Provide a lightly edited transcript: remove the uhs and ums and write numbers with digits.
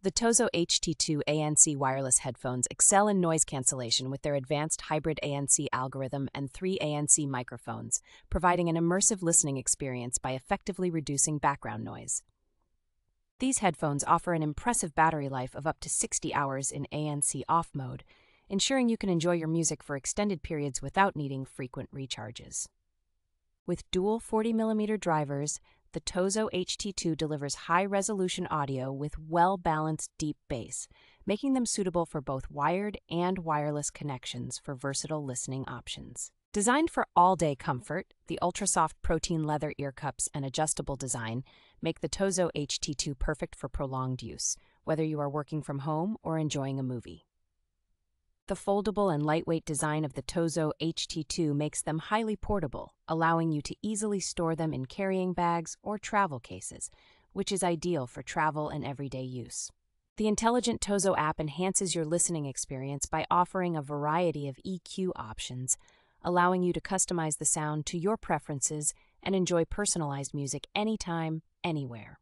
The TOZO HT2 ANC wireless headphones excel in noise cancellation with their advanced hybrid ANC algorithm and 3 ANC microphones, providing an immersive listening experience by effectively reducing background noise. These headphones offer an impressive battery life of up to 60 hours in ANC off mode, ensuring you can enjoy your music for extended periods without needing frequent recharges. With dual 40mm drivers, the TOZO HT2 delivers high-resolution audio with well-balanced deep bass, making them suitable for both wired and wireless connections for versatile listening options. Designed for all-day comfort, the ultra-soft protein leather ear cups and adjustable design make the TOZO HT2 perfect for prolonged use, whether you are working from home or enjoying a movie. The foldable and lightweight design of the TOZO HT2 makes them highly portable, allowing you to easily store them in carrying bags or travel cases, which is ideal for travel and everyday use. The intelligent TOZO app enhances your listening experience by offering a variety of EQ options, allowing you to customize the sound to your preferences and enjoy personalized music anytime, anywhere.